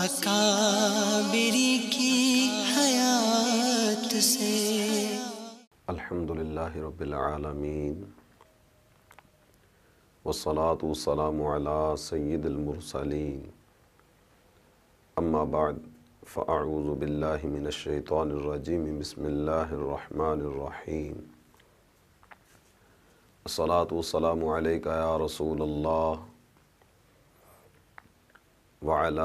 اکابری کی حیات سے۔ الحمدللہ رب العالمین والصلاة والسلام علی سید المرسلین، اما بعد فاعوذ باللہ من الشیطان الرجیم، بسم اللہ الرحمن الرحیم۔ الصلاة والسلام علیکہ یا رسول اللہ وعلی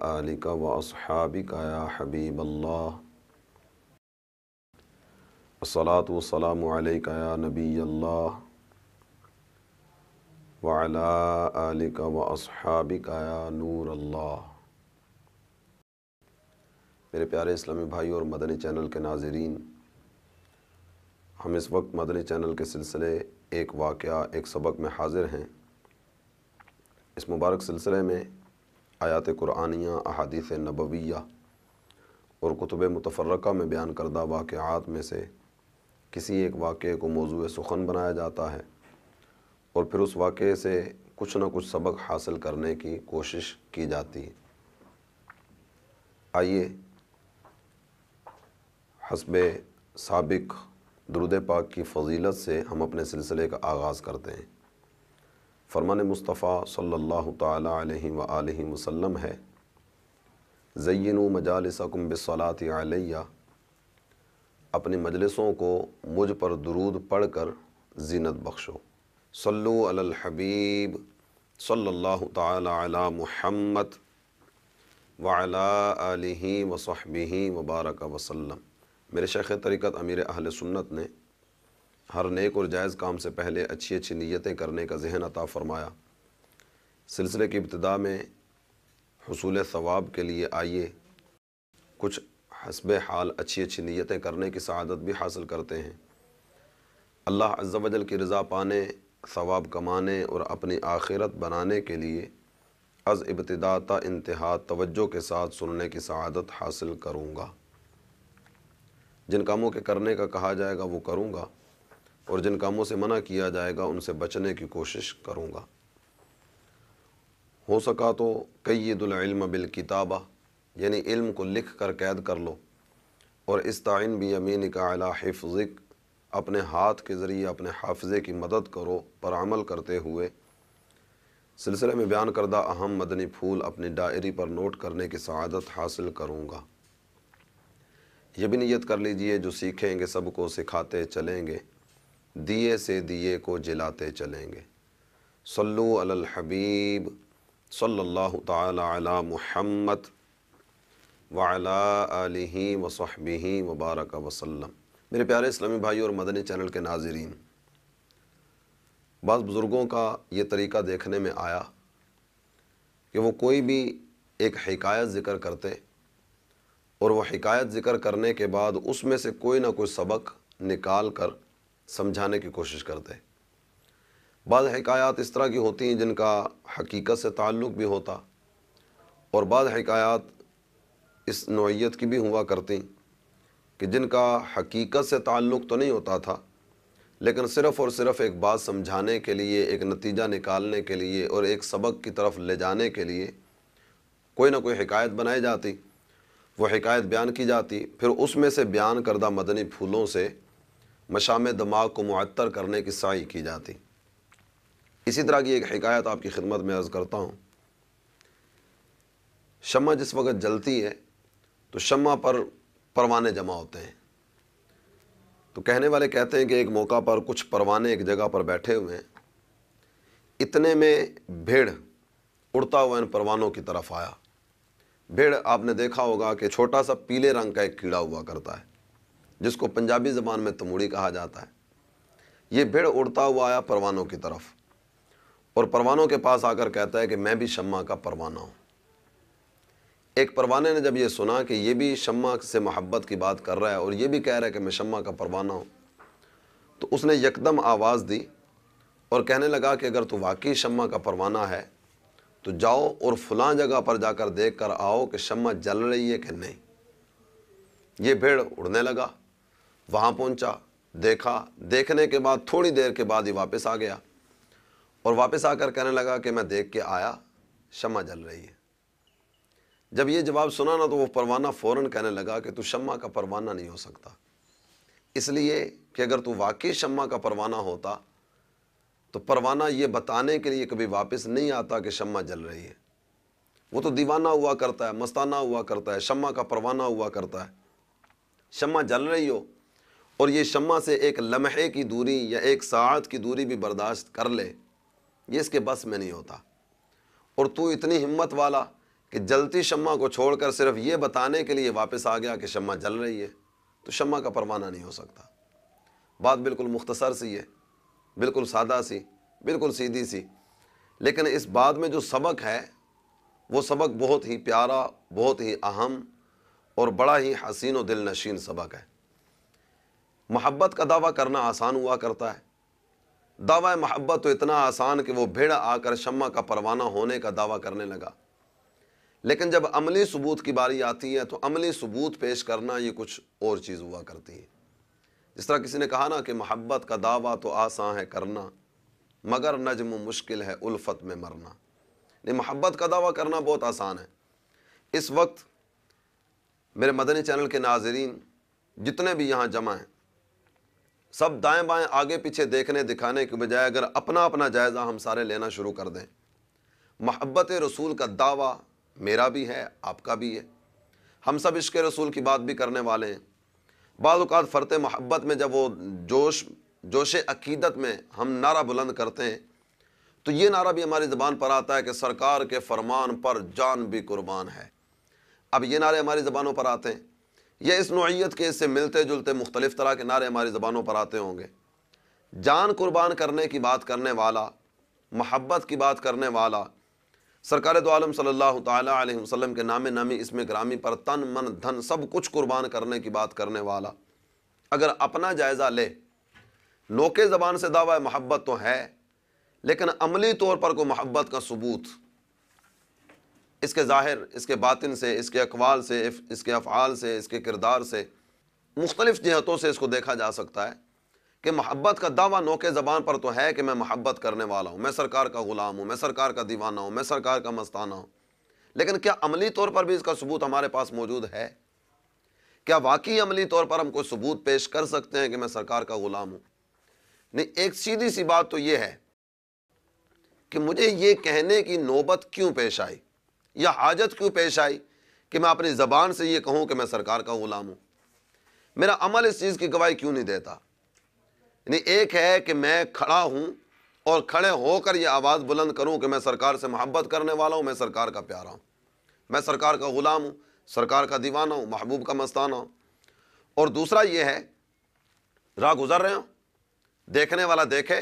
آلک واصحابک یا حبیب اللہ، الصلاة والسلام علیکہ یا نبی اللہ وعلی آلک واصحابک یا نور اللہ۔ میرے پیارے اسلامی بھائی اور مدنی چینل کے ناظرین، ہم اس وقت مدنی چینل کے سلسلے ایک واقعہ ایک سبق میں حاضر ہیں۔ اس مبارک سلسلے میں آیات قرآنیہ، احادیث نبویہ اور کتب متفرقہ میں بیان کردہ واقعات میں سے کسی ایک واقعے کو موضوع سخن بنایا جاتا ہے اور پھر اس واقعے سے کچھ نہ کچھ سبق حاصل کرنے کی کوشش کی جاتی ہے۔ آئیے حسب سابق درود پاک کی فضیلت سے ہم اپنے سلسلے کا آغاز کرتے ہیں۔ فرمان مصطفیٰ صلی اللہ تعالی علیہ وآلہ وسلم ہے، زینوا مجالسکم بالصلاۃ علیہ، اپنی مجلسوں کو مجھ پر درود پڑھ کر زینت بخشو۔ صلو علی الحبیب صلی اللہ تعالی علی محمد وعلی آلہ وصحبہ وبارک وسلم۔ میرے شیخ طریقت امیر اہل سنت نے ہر نیک اور جائز کام سے پہلے اچھی اچھی نیتیں کرنے کا ذہن عطا فرمایا۔ سلسلے کی ابتدا میں حصول ثواب کے لیے آئیے کچھ حسب حال اچھی اچھی نیتیں کرنے کی سعادت بھی حاصل کرتے ہیں۔ اللہ عز و جل کی رضا پانے، ثواب کمانے اور اپنی آخرت بنانے کے لیے از ابتدا تا انتہا توجہ کے ساتھ سننے کی سعادت حاصل کروں گا۔ جن کاموں کے کرنے کا کہا جائے گا وہ کروں گا، اور جن کاموں سے منع کیا جائے گا ان سے بچنے کی کوشش کروں گا۔ ہو سکا تو قید العلم بالکتابہ، یعنی علم کو لکھ کر قید کر لو، اور استعین بیمینک علی حفظک، اپنے ہاتھ کے ذریعے اپنے حافظے کی مدد کرو پر عمل کرتے ہوئے سلسلے میں بیان کردہ اہم مدنی پھول اپنی ڈائری پر نوٹ کرنے کی سعادت حاصل کروں گا۔ یہ بھی نیت کر لیجئے، جو سیکھیں گے سب کو سکھاتے چلیں گے، دیے سے دیے کو جلاتے چلیں گے۔ صلو علی الحبیب صلی اللہ تعالی علی محمد وعلی آلہ وصحبہ وبارک وسلم۔ میرے پیارے اسلامی بھائی اور مدنی چینل کے ناظرین، بعض بزرگوں کا یہ طریقہ دیکھنے میں آیا کہ وہ کوئی بھی ایک حکایت ذکر کرتے اور وہ حکایت ذکر کرنے کے بعد اس میں سے کوئی نہ کوئی سبق نکال کر سمجھانے کی کوشش کرتے۔ بعض حکایات اس طرح کی ہوتی ہیں جن کا حقیقت سے تعلق بھی ہوتا، اور بعض حکایات اس نوعیت کی بھی ہوا کرتی کہ جن کا حقیقت سے تعلق تو نہیں ہوتا تھا، لیکن صرف اور صرف ایک بات سمجھانے کے لیے، ایک نتیجہ نکالنے کے لیے اور ایک سبق کی طرف لے جانے کے لیے کوئی نہ کوئی حکایت بنائی جاتی، وہ حکایت بیان کی جاتی، پھر اس میں سے بیان کردہ مدنی پھولوں سے مشام دماغ کو معطر کرنے کی سعی کی جاتی۔ اسی طرح کی ایک حکایت آپ کی خدمت میں عرض کرتا ہوں۔ شمع جس وقت جلتی ہے تو شمع پر پروانے جمع ہوتے ہیں، تو کہنے والے کہتے ہیں کہ ایک موقع پر کچھ پروانے ایک جگہ پر بیٹھے ہوئے ہیں، اتنے میں بھیڑ اڑتا ہوا ان پروانوں کی طرف آیا۔ بھیڑ آپ نے دیکھا ہوگا کہ چھوٹا سا پیلے رنگ کا ایک کیڑا ہوا کرتا ہے، جس کو پنجابی زبان میں تموڑی کہا جاتا ہے۔ یہ بھیڑ اڑتا ہوا آیا پروانوں کی طرف، اور پروانوں کے پاس آ کر کہتا ہے کہ میں بھی شمع کا پروانہ ہوں۔ ایک پروانے نے جب یہ سنا کہ یہ بھی شمع سے محبت کی بات کر رہا ہے اور یہ بھی کہہ رہا ہے کہ میں شمع کا پروانہ ہوں، تو اس نے یکدم آواز دی اور کہنے لگا کہ اگر تو واقعی شمع کا پروانہ ہے تو جاؤ اور فلاں جگہ پر جا کر دیکھ کر آؤ کہ شمع جل رہی ہے کہ نہیں۔ یہ بھیڑ اڑنے لگا، وہاں پہنچا، دیکھا، دیکھنے کے بعد تھوڑی دیر کے بعد ہی واپس آ گیا، اور واپس آ کر کہنے لگا کہ میں دیکھ کے آیا، شمع جل رہی ہے۔ جب یہ جواب سنا نا تو وہ پروانہ فوراً کہنے لگا کہ تو شمع کا پروانہ نہیں ہو سکتا، اس لیے کہ اگر تو واقعی شمع کا پروانہ ہوتا تو پروانہ یہ بتانے کے لیے کبھی واپس نہیں آتا کہ شمع جل رہی ہے۔ وہ تو دیوانہ ہوا کرتا ہے، مستانہ ہوا کرتا ہے، شمع کا پروانہ ہوا کرتا ہے۔ شمع جل رہی ہو اور یہ شمع سے ایک لمحے کی دوری یا ایک ساعت کی دوری بھی برداشت کر لے، یہ اس کے بس میں نہیں ہوتا، اور تو اتنی ہمت والا کہ جلتی شمع کو چھوڑ کر صرف یہ بتانے کے لیے واپس آ گیا کہ شمع جل رہی ہے، تو شمع کا پروانہ نہیں ہو سکتا۔ بات بالکل مختصر سی ہے، بالکل سادہ سی، بالکل سیدھی سی، لیکن اس بات میں جو سبق ہے وہ سبق بہت ہی پیارا، بہت ہی اہم اور بڑا ہی حسین و دل نشین سبق ہے۔ محبت کا دعویٰ کرنا آسان ہوا کرتا ہے، دعویٰ محبت تو اتنا آسان کہ وہ بھیڑ آ کر شمع کا پروانہ ہونے کا دعویٰ کرنے لگا، لیکن جب عملی ثبوت کی باری آتی ہے تو عملی ثبوت پیش کرنا یہ کچھ اور چیز ہوا کرتی ہے۔ جس طرح کسی نے کہا نا کہ محبت کا دعویٰ تو آسان ہے کرنا، مگر نجم مشکل ہے الفت میں مرنا۔ نہیں، محبت کا دعویٰ کرنا بہت آسان ہے۔ اس وقت میرے مدنی چینل کے ناظرین جتنے بھی یہاں جمع ہیں، سب دائیں بائیں آگے پیچھے دیکھنے دکھانے کے بجائے اگر اپنا اپنا جائزہ ہم سارے لینا شروع کر دیں۔ محبت رسول کا دعویٰ میرا بھی ہے، آپ کا بھی ہے، ہم سب عشق رسول کی بات بھی کرنے والے ہیں۔ بعض اوقات فرط محبت میں جب وہ جوش عقیدت میں ہم نعرہ بلند کرتے ہیں تو یہ نعرہ بھی ہماری زبان پر آتا ہے کہ سرکار کے فرمان پر جان بھی قربان ہے۔ اب یہ نعرے ہماری زبانوں پر آتے ہیں، یا اس نوعیت کے اس سے ملتے جلتے مختلف طرح کے نعرے ہماری زبانوں پر آتے ہوں گے۔ جان قربان کرنے کی بات کرنے والا، محبت کی بات کرنے والا، سرکار دو عالم صلی اللہ تعالیٰ علیہ وسلم کے نام نامی اسم گرامی پر تن من دھن سب کچھ قربان کرنے کی بات کرنے والا اگر اپنا جائزہ لے، نوکے زبان سے دعویٰ محبت تو ہے، لیکن عملی طور پر کوئی محبت کا ثبوت اس کے ظاہر، اس کے باطن سے، اس کے اقوال سے، اس کے افعال سے، اس کے کردار سے، مختلف جہتوں سے اس کو دیکھا جا سکتا ہے کہ محبت کا دعویٰ نوکے زبان پر تو ہے کہ میں محبت کرنے والا ہوں، میں سرکار کا غلام ہوں، میں سرکار کا دیوانہ ہوں، میں سرکار کا مستانہ ہوں، لیکن کیا عملی طور پر بھی اس کا ثبوت ہمارے پاس موجود ہے؟ کیا واقعی عملی طور پر ہم کوئی ثبوت پیش کر سکتے ہیں کہ میں سرکار کا غلام ہوں؟ نہیں، ایک سیدھی سی بات تو یہ ہے کہ مجھے یہ کہنے کی نوبت کیوں پیش آئی یا حاجت کیوں پیش آئی کہ میں اپنی زبان سے یہ کہوں کہ میں سرکار کا غلام ہوں؟ میرا عمل اس چیز کی گواہی کیوں نہیں دیتا؟ یعنی ایک ہے کہ میں کھڑا ہوں اور کھڑے ہو کر یہ آواز بلند کروں کہ میں سرکار سے محبت کرنے والا ہوں، میں سرکار کا پیارا ہوں، میں سرکار کا غلام ہوں، سرکار کا دیوانہ ہوں، محبوب کا مستانہ ہوں۔ اور دوسرا یہ ہے، راہ گزر رہے ہوں، دیکھنے والا دیکھے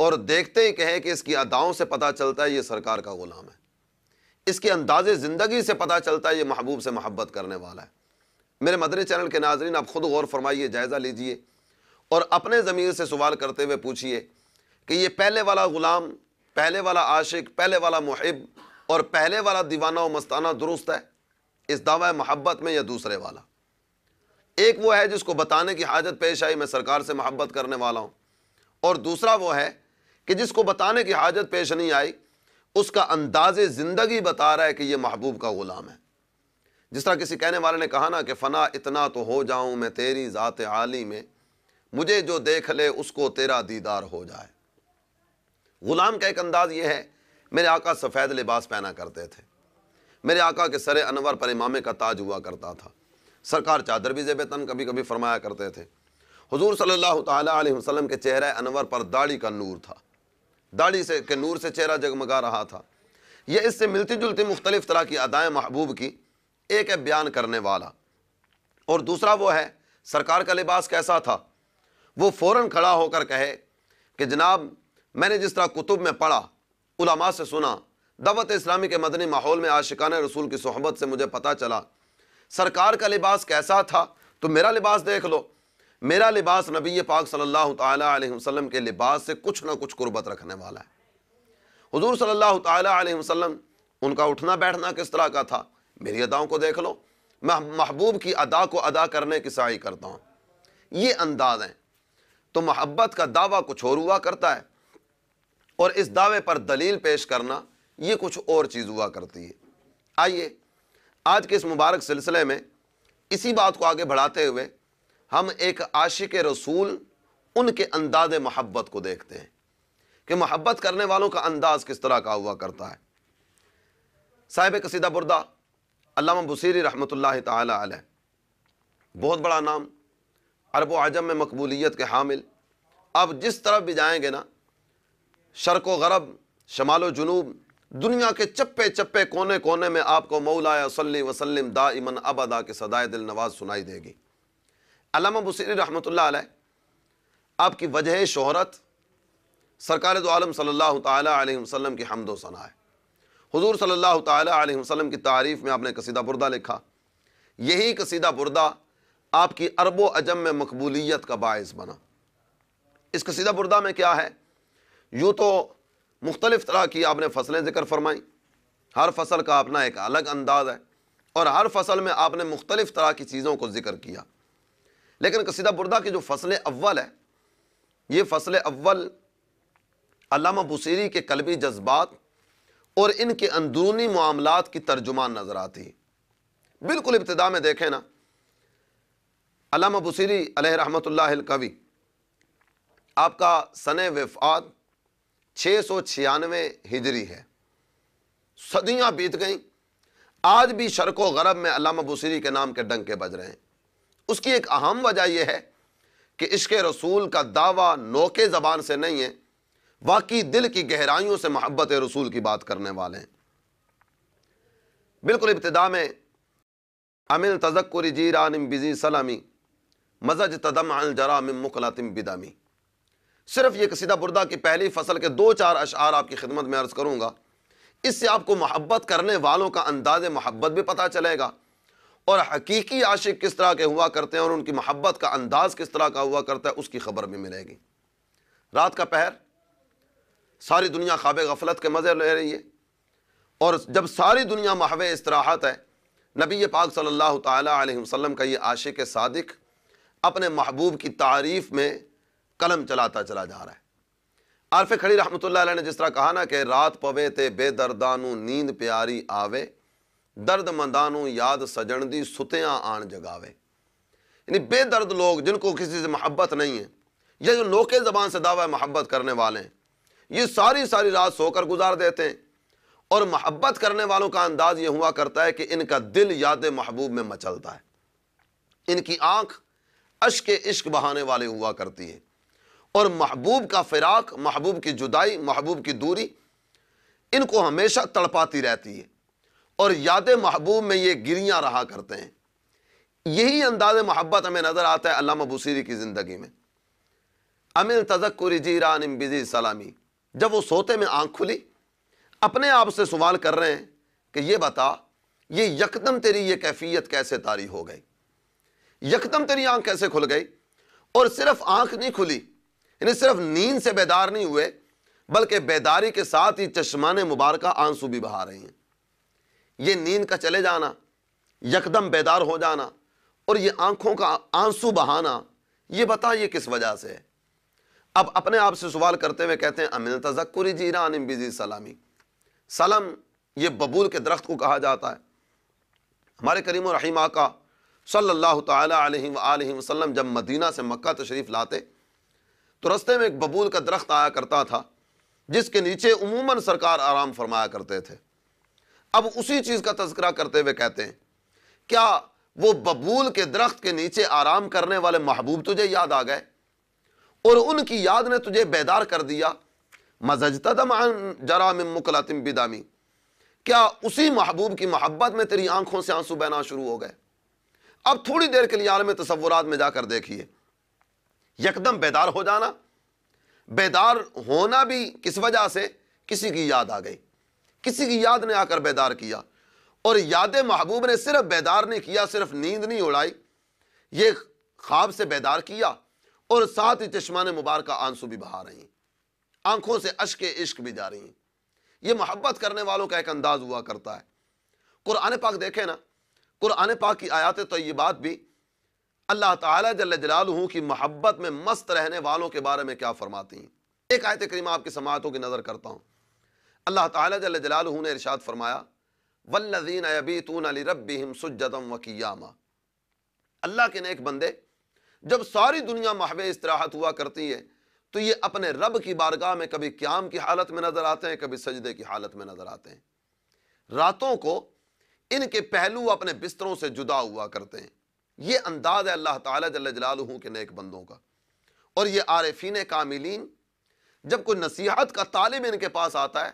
اور دیکھتے ہی کہے کہ اس کی اداؤں سے پتہ چلتا ہے یہ سرکار کا غلام ہے، اس کے انداز زندگی سے پتہ چلتا ہے یہ محبوب سے محبت کرنے والا ہے۔ میرے مدنی چینل کے ناظرین، آپ خود غور فرمائیے، جائزہ لیجئے اور اپنے ضمیر سے سوال کرتے ہوئے پوچھئے کہ یہ پہلے والا غلام، پہلے والا عاشق، پہلے والا محب اور پہلے والا دیوانہ و مستانہ درست ہے اس دعوی محبت میں، یا دوسرے والا؟ ایک وہ ہے جس کو بتانے کی حاجت پیش آئی میں سرکار سے محبت کرنے والا ہوں، اور دوسرا وہ ہے کہ جس کو بتانے کی حاجت پیش نہیں آئی، اس کا انداز زندگی بتا رہا ہے کہ یہ محبوب کا غلام ہے۔ جس طرح کسی کہنے والے نے کہا نا کہ فنا اتنا تو ہو جاؤں میں تیری ذات عالی میں، مجھے جو دیکھ لے اس کو تیرا دیدار ہو جائے۔ غلام کا ایک انداز یہ ہے، میرے آقا سفید لباس پہنا کرتے تھے، میرے آقا کے سر انور پر امامے کا تاج ہوا کرتا تھا، سرکار چادر بھی زیب تن کبھی کبھی فرمایا کرتے تھے، حضور صلی اللہ تعالیٰ علیہ وسلم کے چہرہ انور پر داڑھی کا نور تھا، داڑھی سے کے نور سے چہرہ جگمگا رہا تھا۔ یہ اس سے ملتی جلتی مختلف طرح کی ادائیں محبوب کی، ایک ہے بیان کرنے والا، اور دوسرا وہ ہے سرکار کا لباس کیسا تھا، وہ فوراً کھڑا ہو کر کہے کہ جناب میں نے جس طرح کتب میں پڑھا، علماء سے سنا، دعوت اسلامی کے مدنی ماحول میں عاشقان رسول کی صحبت سے مجھے پتہ چلا سرکار کا لباس کیسا تھا، تو میرا لباس دیکھ لو، میرا لباس نبی پاک صلی اللہ تعالیٰ علیہ وسلم کے لباس سے کچھ نہ کچھ قربت رکھنے والا ہے۔ حضور صلی اللہ تعالیٰ علیہ وسلم، ان کا اٹھنا بیٹھنا کس طرح کا تھا، میری اداؤں کو دیکھ لو، میں محبوب کی ادا کو ادا کرنے کی سعی کرتا ہوں۔ یہ انداز ہیں۔ تو محبت کا دعویٰ کچھ اور ہوا کرتا ہے، اور اس دعوے پر دلیل پیش کرنا یہ کچھ اور چیز ہوا کرتی ہے۔ آئیے آج کے اس مبارک سلسلے میں اسی بات کو آگے بڑھاتے ہوئے ہم ایک عاشق رسول ان کے انداز محبت کو دیکھتے ہیں کہ محبت کرنے والوں کا انداز کس طرح کا ہوا کرتا ہے۔ صاحب قصیدہ بردہ علامہ بوصیری رحمۃ اللہ تعالی علیہ، بہت بڑا نام، عرب و عجم میں مقبولیت کے حامل۔ اب جس طرف بھی جائیں گے نا، شرق و غرب، شمال و جنوب، دنیا کے چپے چپے کونے کونے میں آپ کو مولا صلی وسلم دائماً ابدا کے صدائے دل نواز سنائی دے گی۔ علامہ بوصیری رحمۃ اللہ علیہ، آپ کی وجہ شہرت سرکار دو عالم صلی اللہ تعالی علیہ وسلم کی حمد و ثنا ہے۔ حضور صلی اللہ تعالی علیہ وسلم کی تعریف میں آپ نے قصیدہ بردہ لکھا۔ یہی قصیدہ بردہ آپ کی عرب و عجم میں مقبولیت کا باعث بنا۔ اس قصیدہ بردہ میں کیا ہے؟ یوں تو مختلف طرح کی آپ نے فصلیں ذکر فرمائیں، ہر فصل کا اپنا ایک الگ انداز ہے، اور ہر فصل میں آپ نے مختلف طرح کی چیزوں کو ذکر کیا، لیکن قصیدہ بردہ کی جو فصل اول ہے، یہ فصل اول علامہ بوصیری کے قلبی جذبات اور ان کے اندرونی معاملات کی ترجمان نظر آتی ہے۔ بالکل ابتدا میں دیکھیں نا، علامہ بوصیری علیہ رحمۃ اللہ القوی، آپ کا سن وفات 696 ہجری ہے، صدیاں بیت گئیں، آج بھی شرق و غرب میں علامہ بوصیری کے نام کے ڈنکے بج رہے ہیں۔ اس کی ایک اہم وجہ یہ ہے کہ عشق رسول کا دعویٰ نوکے زبان سے نہیں ہے، واقعی دل کی گہرائیوں سے محبت رسول کی بات کرنے والے ہیں۔ بالکل ابتدا میں امن تذکر جیران بزی سلامی مزج تدمع الجرا من مقلۃ بدمی۔ صرف یہ قصیدہ بردہ کی پہلی فصل کے 2-4 اشعار آپ کی خدمت میں عرض کروں گا، اس سے آپ کو محبت کرنے والوں کا انداز محبت بھی پتہ چلے گا، اور حقیقی عاشق کس طرح کے ہوا کرتے ہیں اور ان کی محبت کا انداز کس طرح کا ہوا کرتا ہے اس کی خبر بھی ملے گی۔ رات کا پہر، ساری دنیا خواب غفلت کے مزے لے رہی ہے، اور جب ساری دنیا محو استراحت ہے، نبی پاک صلی اللہ تعالی علیہ وسلم کا یہ عاشق صادق اپنے محبوب کی تعریف میں قلم چلاتا چلا جا رہا ہے۔ عارف کھڑی رحمۃ اللہ علیہ نے جس طرح کہا نا کہ رات پوے تے بے دردانو نیند پیاری آوے، درد مندانو یاد سجن دی ستیاں آن جگاوے۔ یعنی بے درد لوگ جن کو کسی سے محبت نہیں ہے، یا جو نوکے زبان سے دعویٰ محبت کرنے والے ہیں، یہ ساری رات سو کر گزار دیتے ہیں، اور محبت کرنے والوں کا انداز یہ ہوا کرتا ہے کہ ان کا دل یاد محبوب میں مچلتا ہے، ان کی آنکھ اشک عشق بہانے والے ہوا کرتی ہے، اور محبوب کا فراق، محبوب کی جدائی، محبوب کی دوری ان کو ہمیشہ تڑپاتی رہتی ہے، اور یاد محبوب میں یہ گریاں رہا کرتے ہیں۔ یہی انداز محبت ہمیں نظر آتا ہے علامہ بوصیری کی زندگی میں۔ امن تذکر جیران بزی سلامی، جب وہ سوتے میں آنکھ کھلی، اپنے آپ سے سوال کر رہے ہیں کہ یہ بتا، یہ یکدم تیری یہ کیفیت کیسے طاری ہو گئی، یکدم تیری آنکھ کیسے کھل گئی؟ اور صرف آنکھ نہیں کھلی، یعنی صرف نیند سے بیدار نہیں ہوئے، بلکہ بیداری کے ساتھ ہی چشمان مبارکہ آنسو بھی بہا رہی ہیں۔ یہ نیند کا چلے جانا، یکدم بیدار ہو جانا، اور یہ آنکھوں کا آنسو بہانا، یہ بتا یہ کس وجہ سے ہے؟ اب اپنے آپ سے سوال کرتے ہوئے کہتے ہیں امن تذکر جیران بزی سلامی۔ سلم یہ ببول کے درخت کو کہا جاتا ہے۔ ہمارے کریم و رحیم آقا صلی اللہ تعالی علیہ وآلہ وسلم جب مدینہ سے مکہ تشریف لاتے تو رستے میں ایک ببول کا درخت آیا کرتا تھا، جس کے نیچے عموماً سرکار آرام فرمایا کرتے تھے۔ اب اسی چیز کا تذکرہ کرتے ہوئے کہتے ہیں، کیا وہ ببول کے درخت کے نیچے آرام کرنے والے محبوب تجھے یاد آ گئے اور ان کی یاد نے تجھے بیدار کر دیا؟ مزجت دمعا جرا من مقلۃ بدمی، کیا اسی محبوب کی محبت میں تیری آنکھوں سے آنسو بہنا شروع ہو گئے؟ اب تھوڑی دیر کے لیے عالم تصورات میں جا کر دیکھیے، یکدم بیدار ہو جانا، بیدار ہونا بھی کس وجہ سے؟ کسی کی یاد آ گئی، کسی کی یاد نے آ کر بیدار کیا، اور یاد محبوب نے صرف بیدار نہیں کیا، صرف نیند نہیں اڑائی، یہ خواب سے بیدار کیا، اور ساتھ ہی چشمان مبارکہ آنسو بھی بہا رہی ہیں، آنکھوں سے اشک عشق بھی جا رہی ہیں۔ یہ محبت کرنے والوں کا ایک انداز ہوا کرتا ہے۔ قرآن پاک دیکھیں نا، قرآن پاک کی آیات طیبات بھی اللہ تعالیٰ جل جلالہ کی محبت میں مست رہنے والوں کے بارے میں کیا فرماتی ہیں۔ ایک آیت کریمہ آپ کی سماعتوں کی نظر کرتا ہوں۔ اللہ تعالیٰ جل جلالہ نے ارشاد فرمایا والذین یبیتون لربہم سجدا وقیاما، اللہ کے نیک بندے جب ساری دنیا محو استراحت ہوا کرتی ہے تو یہ اپنے رب کی بارگاہ میں کبھی قیام کی حالت میں نظر آتے ہیں، کبھی سجدے کی حالت میں نظر آتے ہیں۔ راتوں کو ان کے پہلو اپنے بستروں سے جدا ہوا کرتے ہیں۔ یہ انداز ہے اللہ تعالیٰ جل جلالہ کے نیک بندوں کا۔ اور یہ عارفین کاملین جب کوئی نصیحت کا طالب ان کے پاس آتا ہے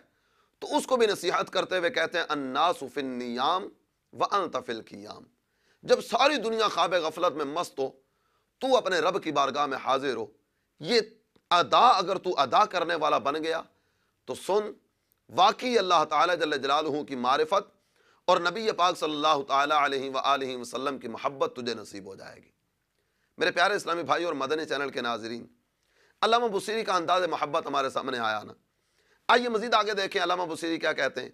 تو اس کو بھی نصیحت کرتے ہوئے کہتے ہیں الناس فی النیام وانت فی القیام، جب ساری دنیا خواب غفلت میں مست ہو تو اپنے رب کی بارگاہ میں حاضر ہو، یہ ادا اگر تو ادا کرنے والا بن گیا تو سن، واقعی اللہ تعالیٰ جل جلالہ کی معرفت اور نبی پاک صلی اللہ تعالیٰ علیہ وآلہ وسلم کی محبت تجھے نصیب ہو جائے گی۔ میرے پیارے اسلامی بھائی اور مدنی چینل کے ناظرین، علامہ بصیری کا انداز محبت ہمارے سامنے آیا نا، آئیے مزید آگے دیکھیں علامہ بصیری کیا کہتے ہیں۔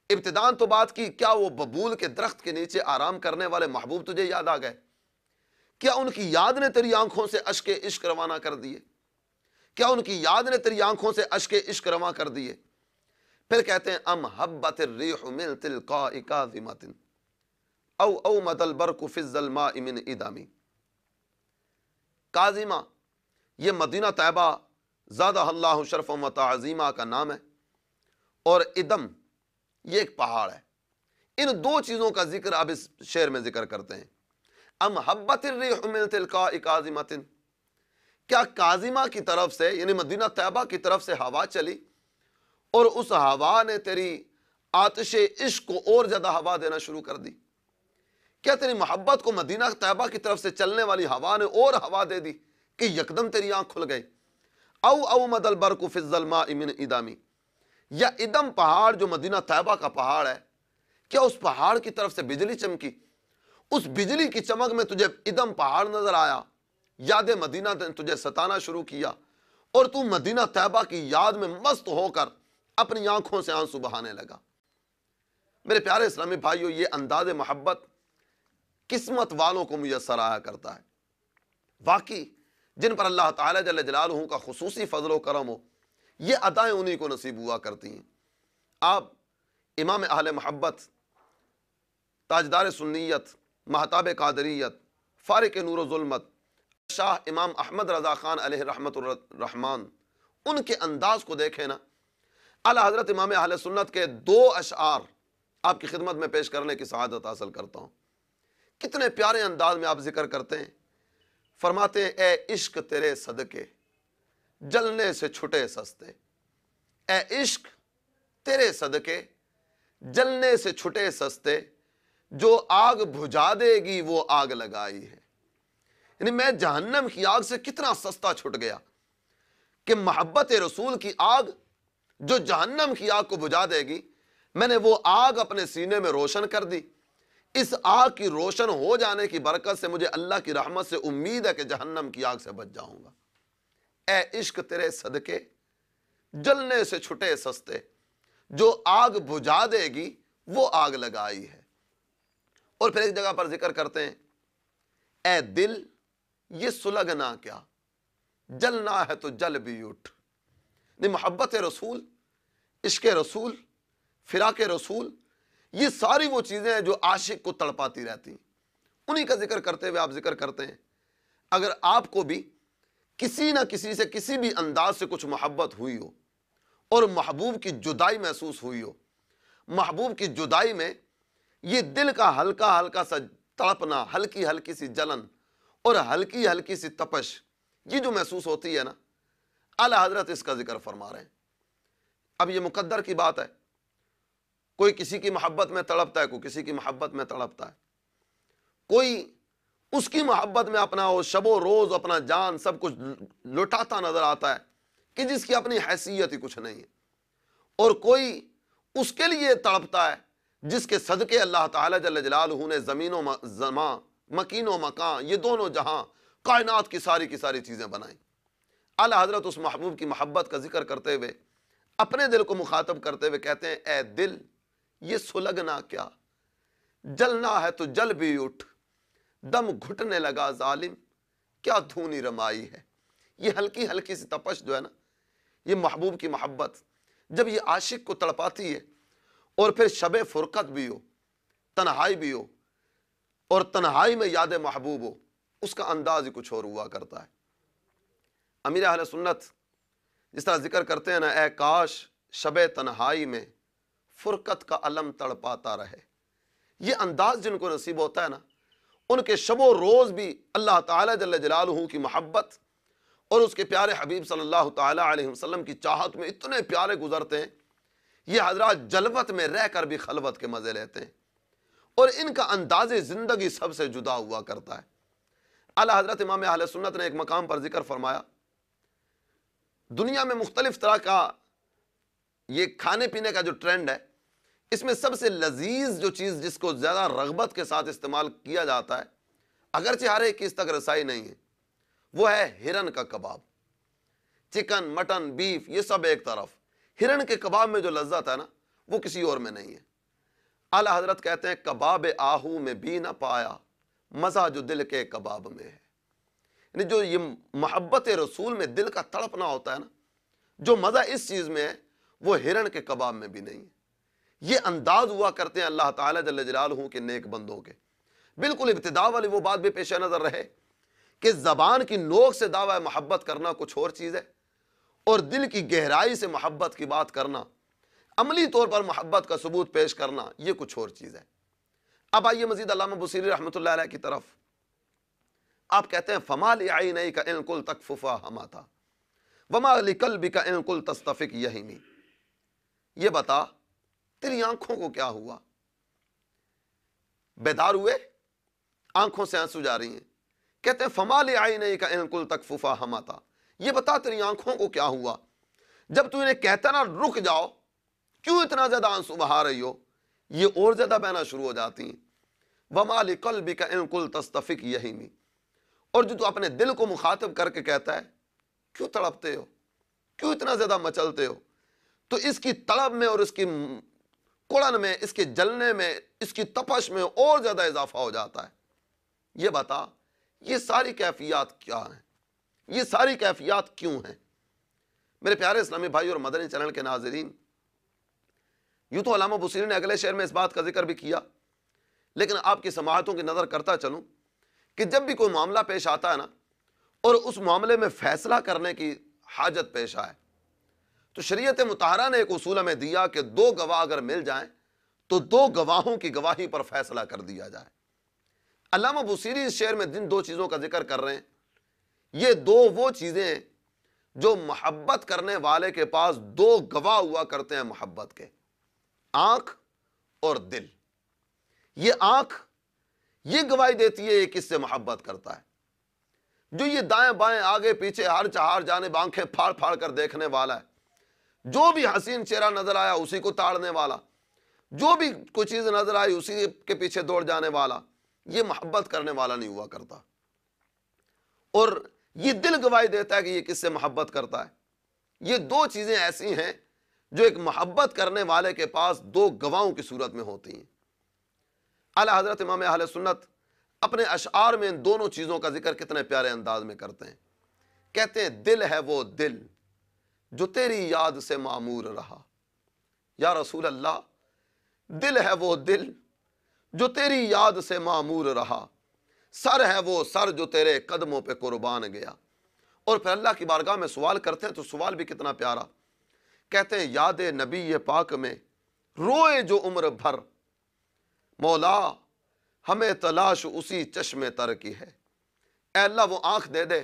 ابتداءً تو بات کی کیا وہ ببول کے درخت کے نیچے آرام کرنے والے محبوب تجھے یاد آ گئے؟ کیا ان کی یاد نے تیری آنکھوں سے اشک عشق روانہ کر دیے؟ کیا ان کی یاد نے تیری آنکھوں سے اشک عشق رواں کر دیے؟ پھر کہتے ہیں ام حبت الریح من تلقاء کاظمۃ او اومد البرق فی الظلماء من ادامی۔ کاظمہ یہ مدینہ طیبہ زادہ اللہ شرف و تعظیمہ کا نام ہے، اور ادم یہ ایک پہاڑ ہے۔ ان دو چیزوں کا ذکر اب اس شعر میں ذکر کرتے ہیں۔ ام حبت الریح من تلقاء کاظمۃ، کیا کاظمہ کی طرف سے یعنی مدینہ طیبہ کی طرف سے ہوا چلی اور اس ہوا نے تیری آتش عشق کو اور زیادہ ہوا دینا شروع کر دی؟ کیا تیری محبت کو مدینہ طیبہ کی طرف سے چلنے والی ہوا نے اور ہوا دے دی کہ یکدم تیری آنکھ کھل گئی؟ او اومد البرق فی الظلماء من ادامی، یا ادم پہاڑ جو مدینہ طیبہ کا پہاڑ ہے، کیا اس پہاڑ کی طرف سے بجلی چمکی؟ اس بجلی کی چمک میں تجھے ادم پہاڑ نظر آیا، یاد مدینہ نے تجھے ستانا شروع کیا اور تو مدینہ طیبہ کی یاد میں مست ہو کر اپنی آنکھوں سے آنسو بہانے لگا۔ میرے پیارے اسلامی بھائیو، یہ انداز محبت قسمت والوں کو میسر آیا کرتا ہے۔ واقعی جن پر اللہ تعالیٰ جل جلالہ کا خصوصی فضل و کرم ہو، یہ عطائیں انہی کو نصیب ہوا کرتی ہیں۔ آپ امام اہل محبت، تاجدار سنیت، مہتاب قادریت، فارق نور و ظلمت، شاہ امام احمد رضا خان علیہ رحمت الرحمن، ان کے انداز کو دیکھیں نا۔ اعلی حضرت امام اہل سنت کے دو اشعار آپ کی خدمت میں پیش کرنے کی سعادت حاصل کرتا ہوں۔ کتنے پیارے انداز میں آپ ذکر کرتے ہیں۔ فرماتے ہیں اے عشق تیرے صدقے جلنے سے چھٹے سستے، اے عشق تیرے صدقے جلنے سے چھٹے سستے، جو آگ بجھا دے گی وہ آگ لگائی ہے۔ یعنی میں جہنم کی آگ سے کتنا سستا چھٹ گیا کہ محبت رسول کی آگ جو جہنم کی آگ کو بجھا دے گی، میں نے وہ آگ اپنے سینے میں روشن کر دی۔ اس آگ کی روشن ہو جانے کی برکت سے مجھے اللہ کی رحمت سے امید ہے کہ جہنم کی آگ سے بچ جاؤں گا۔ اے عشق تیرے صدقے جلنے سے چھٹے سستے، جو آگ بجھا دے گی وہ آگ لگائی ہے۔ اور پھر ایک جگہ پر ذکر کرتے ہیں اے دل یہ سلگنا کیا، جلنا ہے تو جل بھی اٹھ۔ محبت رسول، عشق رسول، فراق رسول، یہ ساری وہ چیزیں ہیں جو عاشق کو تڑپاتی رہتی ہیں۔ انہی کا ذکر کرتے ہوئے آپ ذکر کرتے ہیں اگر آپ کو بھی کسی نہ کسی سے کسی بھی انداز سے کچھ محبت ہوئی ہو اور محبوب کی جدائی محسوس ہوئی ہو، محبوب کی جدائی میں یہ دل کا ہلکا ہلکا سا تڑپنا، ہلکی ہلکی سی جلن اور ہلکی ہلکی سی تپش، یہ جو محسوس ہوتی ہے نا، اعلی حضرت اس کا ذکر فرما رہے ہیں۔ اب یہ مقدر کی بات ہے، کوئی کسی کی محبت میں تڑپتا ہے، کوئی کسی کی محبت میں تڑپتا ہے، کوئی اس کی محبت میں اپنا وہ شب و روز اپنا جان سب کچھ لٹاتا نظر آتا ہے کہ جس کی اپنی حیثیت ہی کچھ نہیں ہے، اور کوئی اس کے لیے تڑپتا ہے جس کے صدقے اللہ تعالیٰ جل جلالہ نے زمین و زمان، مکین و مکان، یہ دونوں جہاں، کائنات کی ساری چیزیں بنائیں۔ اعلی حضرت اس محبوب کی محبت کا ذکر کرتے ہوئے اپنے دل کو مخاطب کرتے ہوئے کہتے ہیں اے دل یہ سلگنا کیا، جلنا ہے تو جل بھی اٹھ، دم گھٹنے لگا ظالم کیا دھونی رمائی ہے۔ یہ ہلکی ہلکی سی تپش جو ہے نا، یہ محبوب کی محبت جب یہ عاشق کو تڑپاتی ہے اور پھر شب فرقت بھی ہو، تنہائی بھی ہو، اور تنہائی میں یاد محبوب ہو، اس کا انداز ہی کچھ اور ہوا کرتا ہے۔ امیر اہل سنت جس طرح ذکر کرتے ہیں نا، اے کاش شب تنہائی میں فرقت کا علم تڑپاتا رہے، یہ انداز جن کو نصیب ہوتا ہے نا، ان کے شب و روز بھی اللہ تعالیٰ جل جلالہ کی محبت اور اس کے پیارے حبیب صلی اللہ تعالیٰ علیہ وسلم کی چاہت میں اتنے پیارے گزرتے ہیں، یہ حضرات جلوت میں رہ کر بھی خلوت کے مزے لیتے ہیں، اور ان کا انداز زندگی سب سے جدا ہوا کرتا ہے۔ اعلیٰ حضرت امام اہل سنت نے ایک مقام پر ذکر فرمایا، دنیا میں مختلف طرح کا یہ کھانے پینے کا جو ٹرینڈ ہے، اس میں سب سے لذیذ جو چیز جس کو زیادہ رغبت کے ساتھ استعمال کیا جاتا ہے، اگرچہ ہر ایک کی اس تک رسائی نہیں ہے، وہ ہے ہرن کا کباب۔ چکن، مٹن، بیف یہ سب ایک طرف، ہرن کے کباب میں جو لذت ہے نا، وہ کسی اور میں نہیں ہے۔ اعلیٰ حضرت کہتے ہیں کباب آہو میں بھی نہ پایا، مزہ جو دل کے کباب میں ہے۔ یعنی جو یہ محبت رسول میں دل کا تڑپنا ہوتا ہے نا، جو مزہ اس چیز میں ہے وہ ہرن کے کباب میں بھی نہیں ہے۔ یہ انداز ہوا کرتے ہیں اللہ تعالیٰ جل جلالہ کے نیک بندوں کے۔ بالکل ابتدا والی وہ بات بھی پیش نظر رہے کہ زبان کی نوک سے دعوی محبت کرنا کچھ اور چیز ہے، اور دل کی گہرائی سے محبت کی بات کرنا، عملی طور پر محبت کا ثبوت پیش کرنا، یہ کچھ اور چیز ہے۔ اب آئیے مزید علامہ بصیری رحمۃ اللہ علیہ کی طرف۔ آپ کہتے ہیں فما لعینیک ان قلت تکففا حماتا وما لقلبک ان قلت تستفق یہمی، یہ بتا تیری آنکھوں کو کیا ہوا؟ بیدار ہوئے، آنکھوں سے آنسو جا رہی ہیں، کہتے ہیں فما لعینیک ان قلت تکففا حماتا، یہ بتا تیری آنکھوں کو کیا ہوا جب تو انہیں کہتا نا رک جاؤ، کیوں اتنا زیادہ آنسو بہا رہی ہو؟ یہ اور زیادہ بہنا شروع ہو جاتی ہیں۔ وما لقلبک ان قلت تستفق یہمی، اور جو تو اپنے دل کو مخاطب کر کے کہتا ہے کیوں تڑپتے ہو، کیوں اتنا زیادہ مچلتے ہو، تو اس کی تڑپ میں اور اس کی کڑن میں، اس کے جلنے میں، اس کی تپش میں اور زیادہ اضافہ ہو جاتا ہے۔ یہ بتا یہ ساری کیفیات کیا ہیں، یہ ساری کیفیات کیوں ہیں؟ میرے پیارے اسلامی بھائی اور مدنی چینل کے ناظرین، یوں تو علامہ بصیری نے اگلے شعر میں اس بات کا ذکر بھی کیا، لیکن آپ کی سماعتوں کی نظر کرتا چلوں کہ جب بھی کوئی معاملہ پیش آتا ہے نا، اور اس معاملے میں فیصلہ کرنے کی حاجت پیش آئے، تو شریعت مطہرہ نے ایک اصول ہمیں دیا کہ دو گواہ اگر مل جائیں تو دو گواہوں کی گواہی پر فیصلہ کر دیا جائے۔ علامہ بصیری اس شعر میں جن دو چیزوں کا ذکر کر رہے ہیں، یہ دو وہ چیزیں ہیں جو محبت کرنے والے کے پاس دو گواہ ہوا کرتے ہیں محبت کے، آنکھ اور دل۔ یہ آنکھ یہ گواہی دیتی ہے یہ کس سے محبت کرتا ہے، جو یہ دائیں بائیں آگے پیچھے ہر چہار جانب آنکھیں پھاڑ پھاڑ کر دیکھنے والا ہے، جو بھی حسین چہرہ نظر آیا اسی کو تاڑنے والا، جو بھی کوئی چیز نظر آئی اسی کے پیچھے دوڑ جانے والا، یہ محبت کرنے والا نہیں ہوا کرتا۔ اور یہ دل گواہی دیتا ہے کہ یہ کس سے محبت کرتا ہے۔ یہ دو چیزیں ایسی ہیں جو ایک محبت کرنے والے کے پاس دو گواہوں کی صورت میں ہوتی ہیں۔ اعلیٰ حضرت امام اہل سنت اپنے اشعار میں ان دونوں چیزوں کا ذکر کتنے پیارے انداز میں کرتے ہیں۔ کہتے ہیں دل ہے وہ دل جو تیری یاد سے معمور رہا، یا رسول اللہ دل ہے وہ دل جو تیری یاد سے معمور رہا، سر ہے وہ سر جو تیرے قدموں پہ قربان گیا۔ اور پھر اللہ کی بارگاہ میں سوال کرتے ہیں تو سوال بھی کتنا پیارا، کہتے ہیں یاد نبی پاک میں روئے جو عمر بھر، مولا ہمیں تلاش اسی چشم تر کی ہے۔ اے اللہ وہ آنکھ دے دے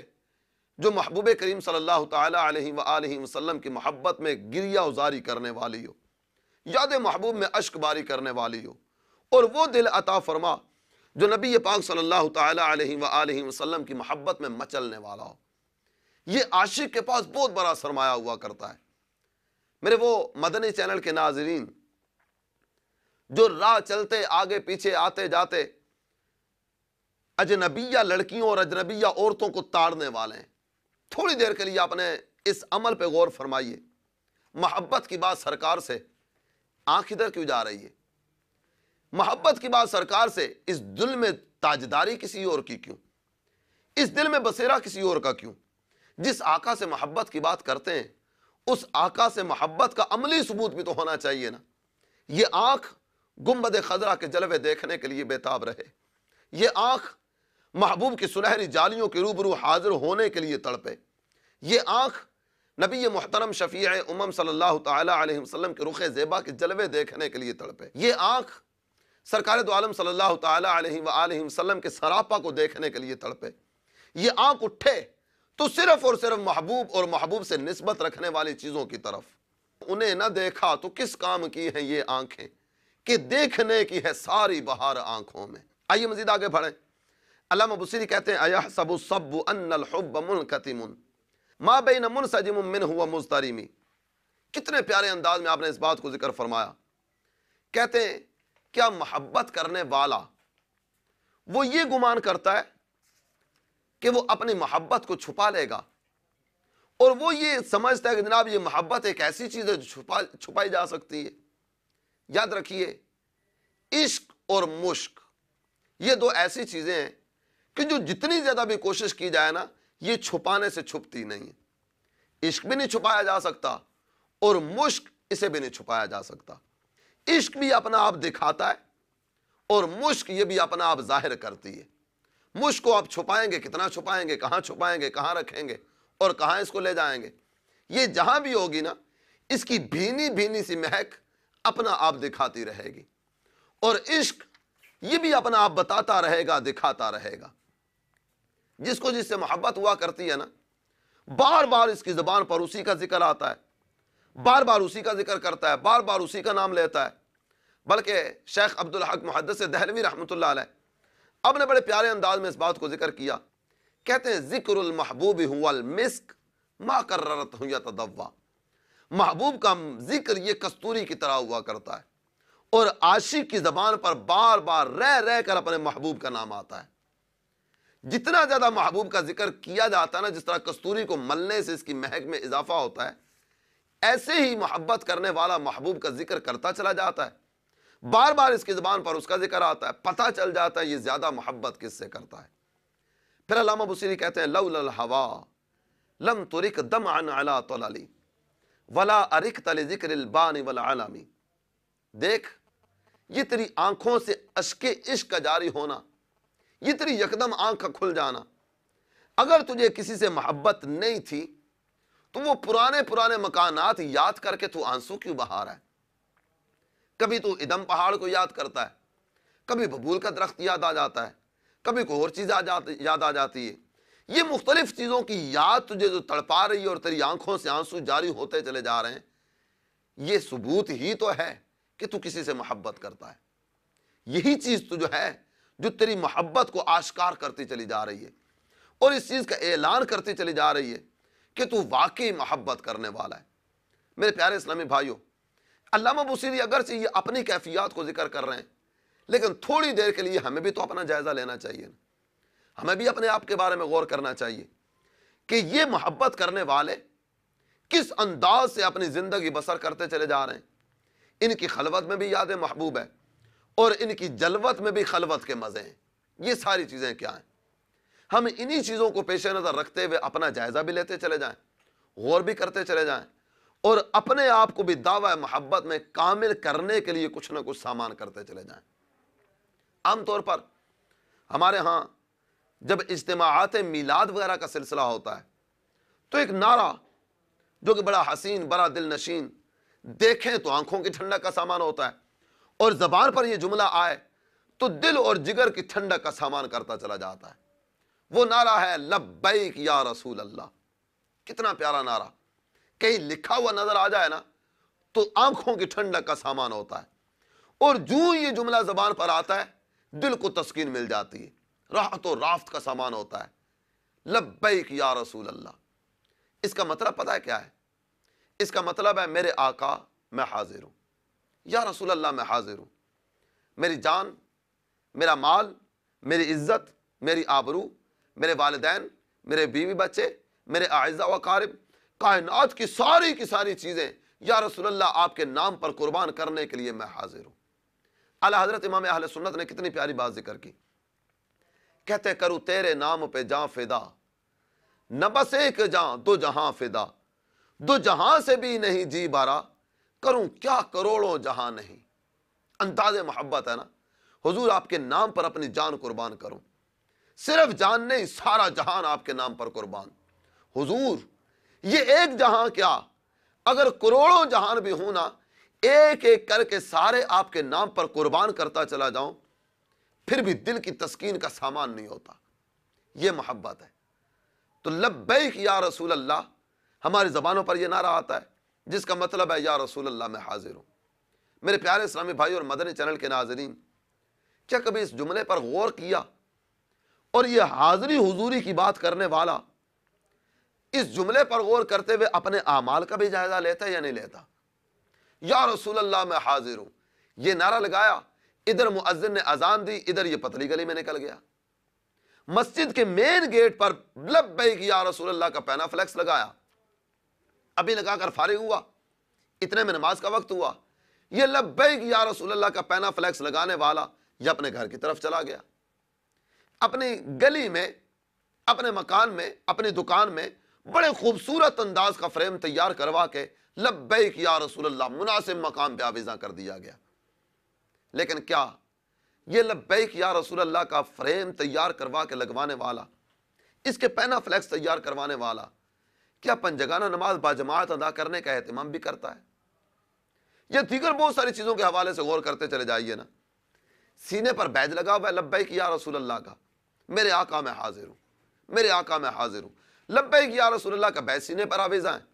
جو محبوب کریم صلی اللہ تعالیٰ علیہ وآلہ وسلم کی محبت میں گریہ ازاری کرنے والی ہو، یاد محبوب میں اشک باری کرنے والی ہو، اور وہ دل عطا فرما جو نبی پاک صلی اللہ تعالیٰ علیہ وآلہ وسلم کی محبت میں مچلنے والا ہو۔ یہ عاشق کے پاس بہت بڑا سرمایہ ہوا کرتا ہے۔ میرے وہ مدنی چینل کے ناظرین جو راہ چلتے آگے پیچھے آتے جاتے اجنبیہ لڑکیوں اور اجنبیہ عورتوں کو تاڑنے والے ہیں، تھوڑی دیر کے لیے اپنے اس عمل پہ غور فرمائیے۔ محبت کی بات سرکار سے آنکھ ادھر کیوں جا رہی ہے؟ محبت کی بات سرکار سے اس دل میں تاجداری کسی اور کی کیوں؟ اس دل میں بسیرا کسی اور کا کیوں؟ جس آقا سے محبت کی بات کرتے ہیں اس آقا سے محبت کا عملی ثبوت بھی تو ہونا چاہیے نا، یہ آنکھ گنبد خضرا کے جلوے دیکھنے کے لیے بےتاب رہے، یہ آنکھ محبوب کی سنہری جالیوں کے روبرو حاضر ہونے کے لیے تڑپے، یہ آنکھ نبی محترم شفیع امم صلی اللہ تعالی علیہ وسلم کے رخ زیبا کے جلوے دیکھنے کے لیے تڑپے، یہ آنکھ سرکار دو عالم صلی اللہ تعالی علیہ وآلہ وسلم کے سراپا کو دیکھنے کے لیے تڑپے، یہ آنکھ اٹھے تو صرف اور صرف محبوب اور محبوب سے نسبت رکھنے والی چیزوں کی طرف۔ انہیں نہ دیکھا تو کس کام کی ہیں یہ آنکھیں کہ دیکھنے کی ہے ساری بہار آنکھوں میں۔ آئیے مزید آگے بڑھیں۔ علامہ بصیری کہتے ہیں اَيَحْسَبُ الصَّبُّ أَنَّ الْحُبَّ مُنْكَتِمٌ مَا بَيْنَ مُنْسَجِمٌ مِّنْهُ وَمُزْتَرِمِ۔ کتنے پیارے انداز میں آپ نے اس بات کو ذکر فرمایا۔ کہتے ہیں کیا محبت کرنے والا وہ یہ گمان کرتا ہے کہ وہ اپنی محبت کو چھپا لے گا، اور وہ یہ سمجھتا ہے کہ جناب یہ محبت ایک ایسی چیز ہے جو چھپائی جا سکتی ہے؟ یاد رکھیے، عشق اور مشق یہ دو ایسی چیزیں ہیں کہ جو جتنی زیادہ بھی کوشش کی جائے نا، یہ چھپانے سے چھپتی نہیں ہے۔ عشق بھی نہیں چھپایا جا سکتا اور مشق اسے بھی نہیں چھپایا جا سکتا۔ عشق بھی اپنا آپ دکھاتا ہے اور مشق یہ بھی اپنا آپ ظاہر کرتی ہے۔ مشق کو آپ چھپائیں گے، کتنا چھپائیں گے، کہاں چھپائیں گے، کہاں رکھیں گے اور کہاں اس کو لے جائیں گے، یہ جہاں بھی ہوگی نا، اس کی بھینی بھینی سی مہک اپنا آپ دکھاتی رہے گی، اور عشق یہ بھی اپنا آپ بتاتا رہے گا، دکھاتا رہے گا۔ جس کو جس سے محبت ہوا کرتی ہے نا، بار بار اس کی زبان پر اسی کا ذکر آتا ہے، بار بار اسی کا ذکر کرتا ہے، بار بار اسی کا نام لیتا ہے۔ بلکہ شیخ عبدالحق محدث دہلوی رحمۃ اللہ علیہ اب نے بڑے پیارے انداز میں اس بات کو ذکر کیا، کہتے ہیں ذکر المحبوب هو المسک ما کررت یتضوا۔ محبوب کا ذکر یہ کستوری کی طرح ہوا کرتا ہے، اور عاشق کی زبان پر بار بار رہ رہ کر اپنے محبوب کا نام آتا ہے۔ جتنا زیادہ محبوب کا ذکر کیا جاتا ہے نا، جس طرح کستوری کو ملنے سے اس کی مہک میں اضافہ ہوتا ہے، ایسے ہی محبت کرنے والا محبوب کا ذکر کرتا چلا جاتا ہے، بار بار اس کی زبان پر اس کا ذکر آتا ہے، پتہ چل جاتا ہے یہ زیادہ محبت کس سے کرتا ہے۔ پھر علامہ بصیری کہتے ہیں لولا الہوى لم ترک دمعا علی طللی ولا ارکت لذکر البان والعلم۔ دیکھ، یہ تیری آنکھوں سے اشک عشق کا جاری ہونا، یہ تیری یکدم آنکھ کا کھل جانا، اگر تجھے کسی سے محبت نہیں تھی تو وہ پرانے پرانے مکانات یاد کر کے تو آنسو کیوں بہا رہا ہے؟ کبھی تو ادم پہاڑ کو یاد کرتا ہے، کبھی ببول کا درخت یاد آ جاتا ہے، کبھی کوئی اور چیز یاد آ جاتی ہے۔ یہ مختلف چیزوں کی یاد تجھے جو تڑپا رہی ہے اور تیری آنکھوں سے آنسو جاری ہوتے چلے جا رہے ہیں، یہ ثبوت ہی تو ہے کہ تو کسی سے محبت کرتا ہے۔ یہی چیز تو جو ہے جو تیری محبت کو آشکار کرتی چلی جا رہی ہے، اور اس چیز کا اعلان کرتی چلی جا رہی ہے کہ تو واقعی محبت کرنے والا ہے۔ میرے پیارے اسلامی بھائیوں، علامہ بصیری اگرچہ یہ اپنی کیفیات کو ذکر کر رہے ہیں، لیکن تھوڑی دیر کے لیے ہمیں بھی تو اپنا جائزہ لینا چاہیے، ہمیں بھی اپنے آپ کے بارے میں غور کرنا چاہیے کہ یہ محبت کرنے والے کس انداز سے اپنی زندگی بسر کرتے چلے جا رہے ہیں۔ ان کی خلوت میں بھی یاد محبوب ہے، اور ان کی جلوت میں بھی خلوت کے مزے ہیں۔ یہ ساری چیزیں کیا ہیں؟ ہم انہی چیزوں کو پیش نظر رکھتے ہوئے اپنا جائزہ بھی لیتے چلے جائیں، غور بھی کرتے چلے جائیں، اور اپنے آپ کو بھی دعوی محبت میں کامل کرنے کے لیے کچھ نہ کچھ سامان کرتے چلے جائیں۔ عام طور پر ہمارے ہاں جب اجتماعات میلاد وغیرہ کا سلسلہ ہوتا ہے تو ایک نعرہ جو کہ بڑا حسین، بڑا دل نشین، دیکھیں تو آنکھوں کی ٹھنڈک کا سامان ہوتا ہے، اور زبان پر یہ جملہ آئے تو دل اور جگر کی ٹھنڈک کا سامان کرتا چلا جاتا ہے۔ وہ نعرہ ہے لبیک یا رسول اللہ۔ کتنا پیارا نعرہ، کہیں لکھا ہوا نظر آ جائے نا تو آنکھوں کی ٹھنڈک کا سامان ہوتا ہے، اور جو یہ جملہ زبان پر آتا ہے دل کو تسکین مل جاتی ہے، راحت و رافت کا سامان ہوتا ہے۔ لبیک یا رسول اللہ، اس کا مطلب پتہ ہے کیا ہے؟ اس کا مطلب ہے میرے آقا میں حاضر ہوں، یا رسول اللہ میں حاضر ہوں، میری جان، میرا مال، میری عزت، میری آبرو، میرے والدین، میرے بیوی بچے، میرے اعزاء و اقارب، کائنات کی ساری چیزیں یا رسول اللہ آپ کے نام پر قربان کرنے کے لیے میں حاضر ہوں۔ اعلیٰ حضرت امام اہل سنت نے کتنی پیاری بات ذکر کی، کہتے کروں تیرے نام پہ جاں فدا، نہ بس ایک جاں دو جہاں فدا، دو جہاں سے بھی نہیں جی بارا، کروں کیا کروڑوں جہاں نہیں۔ انداز محبت ہے نا، حضور آپ کے نام پر اپنی جان قربان کروں، صرف جان نہیں سارا جہان آپ کے نام پر قربان۔ حضور یہ ایک جہاں کیا، اگر کروڑوں جہان بھی ہوں نا، ایک ایک کر کے سارے آپ کے نام پر قربان کرتا چلا جاؤں، پھر بھی دل کی تسکین کا سامان نہیں ہوتا۔ یہ محبت ہے۔ تو لبیک یا رسول اللہ ہماری زبانوں پر یہ نعرہ آتا ہے جس کا مطلب ہے یا رسول اللہ میں حاضر ہوں۔ میرے پیارے اسلامی بھائی اور مدنی چینل کے ناظرین، کیا کبھی اس جملے پر غور کیا اور یہ حاضری حضوری کی بات کرنے والا اس جملے پر غور کرتے ہوئے اپنے اعمال کا بھی جائزہ لیتا ہے یا نہیں لیتا؟ یا رسول اللہ میں حاضر ہوں یہ نعرہ لگایا، ادھر مؤذن نے اذان دی، ادھر یہ پتلی گلی میں نکل گیا، مسجد کے مین گیٹ پر لبیک یا رسول اللہ کا پینا فلیکس لگایا، ابھی لگا کر فارغ ہوا، اتنے میں نماز کا وقت ہوا، یہ لبیک یا رسول اللہ کا پینا فلیکس لگانے والا یہ اپنے گھر کی طرف چلا گیا، اپنی گلی میں، اپنے مکان میں، اپنی دکان میں بڑے خوبصورت انداز کا فریم تیار کروا کے لبیک یا رسول اللہ مناسب مقام پہ آویزاں کر دیا گیا۔ لیکن کیا یہ لبیک یا رسول اللہ کا فریم تیار کروا کے لگوانے والا، اس کے پینا فلیکس تیار کروانے والا، کیا پنجگانہ نماز باجماعت ادا کرنے کا اہتمام بھی کرتا ہے؟ یہ دیگر بہت ساری چیزوں کے حوالے سے غور کرتے چلے جائیے نا۔ سینے پر بیج لگا ہوا ہے لبیک یا رسول اللہ کا، میرے آقا میں حاضر ہوں، میرے آقا میں حاضر ہوں، لبیک یا رسول اللہ کا بیج سینے پر آویزاں ہے،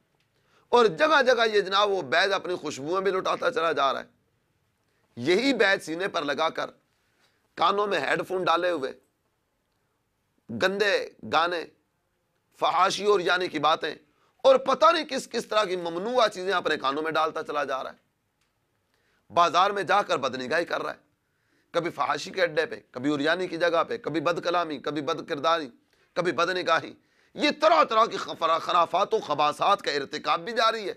اور جگہ جگہ یہ جناب وہ بیج اپنی خوشبوئیں بھی لٹاتا چلا جا رہا ہے۔ یہی بیج سینے پر لگا کر کانوں میں ہیڈ فون ڈالے ہوئے گندے گانے، فحاشی اور یعنی کی باتیں اور پتہ نہیں کس کس طرح کی ممنوعہ چیزیں اپنے کانوں میں ڈالتا چلا جا رہا ہے، بازار میں جا کر بدنگاہی کر رہا ہے، کبھی فحاشی کے اڈے پہ، کبھی اریانی کی جگہ پہ، کبھی بد کلامی، کبھی بد کرداری، کبھی بدنگاہی، یہ طرح طرح کی خرافات و خباثات کا ارتکاب بھی جاری ہے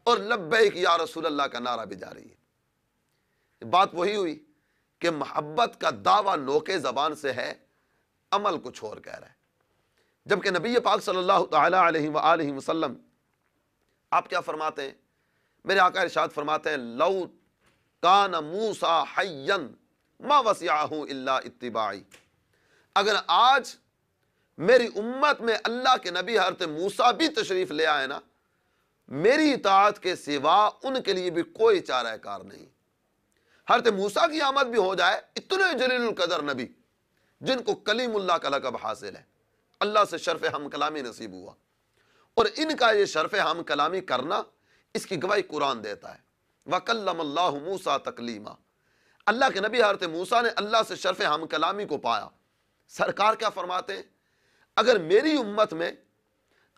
اور لبیک یا رسول اللہ کا نعرہ بھی جاری ہے۔ بات وہی ہوئی کہ محبت کا دعویٰ نوکے زبان سے ہے، عمل کچھ اور کہہ رہا ہے۔ جبکہ نبی پاک صلی اللہ تعالی علیہ وآلہ وسلم آپ کیا فرماتے ہیں؟ میرے آقا ارشاد فرماتے ہیں لو کان موسیٰ حیا ما وسعہ الا اتباعی، اگر آج میری امت میں اللہ کے نبی حضرت موسیٰ بھی تشریف لے آئے نا، میری اطاعت کے سوا ان کے لیے بھی کوئی چارہ کار نہیں۔ حضرت موسیٰ کی آمد بھی ہو جائے، اتنے جلیل القدر نبی جن کو کلیم اللہ کا لقب حاصل ہے، اللہ سے شرف ہم کلامی نصیب ہوا، اور ان کا یہ شرف ہم کلامی کرنا اس کی گواہی قرآن دیتا ہے۔ وَكَلَّمَ اللَّهُ مُوسَىٰ تَكْلِيمًا، اللہ کے نبی حضرت موسیٰ نے اللہ سے شرف ہم کلامی کو پایا۔ سرکار کیا فرماتے ہیں؟ اگر میری امت میں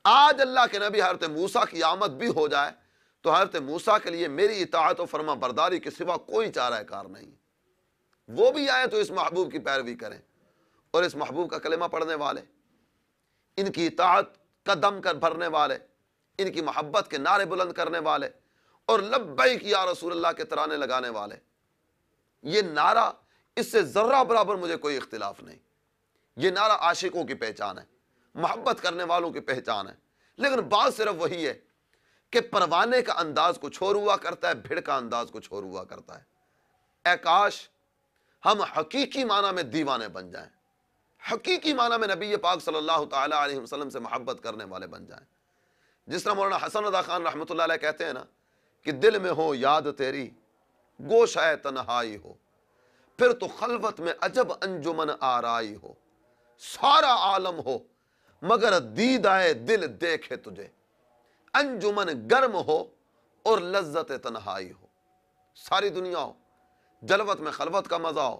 آج اللہ کے نبی حضرت موسیٰ کی آمد بھی ہو جائے تو حضرت موسیٰ کے لیے میری اطاعت و فرما برداری کے سوا کوئی چارہ کار نہیں۔ وہ بھی آئے تو اس محبوب کی پیروی کریں، اور اس محبوب کا کلمہ پڑھنے والے، ان کی اطاعت کا دم کر بھرنے والے، ان کی محبت کے نعرے بلند کرنے والے، اور لبیک یا رسول اللہ کے ترانے لگانے والے۔ یہ نعرہ، اس سے ذرہ برابر مجھے کوئی اختلاف نہیں، یہ نعرہ عاشقوں کی پہچان ہے، محبت کرنے والوں کی پہچان ہے۔ لیکن بات صرف وہی ہے کہ پروانے کا انداز کچھ اور ہوا کرتا ہے، بھیڑ کا انداز کچھ اور ہوا کرتا ہے۔ اے کاش ہم حقیقی معنی میں دیوانے بن جائیں، حقیقی معنی میں نبی پاک صلی اللہ تعالی علیہ وسلم سے محبت کرنے والے بن جائیں۔ جس طرح مولانا حسن رضا خان رحمۃ اللہ علیہ کہتے ہیں نا کہ دل میں ہو یاد تیری گوشہ تنہائی ہو، پھر تو خلوت میں عجب انجمن آرائی ہو، سارا عالم ہو مگر دید آئے دل دیکھے تجھے، انجمن گرم ہو اور لذت تنہائی ہو، ساری دنیا ہو، جلوت میں خلوت کا مزہ ہو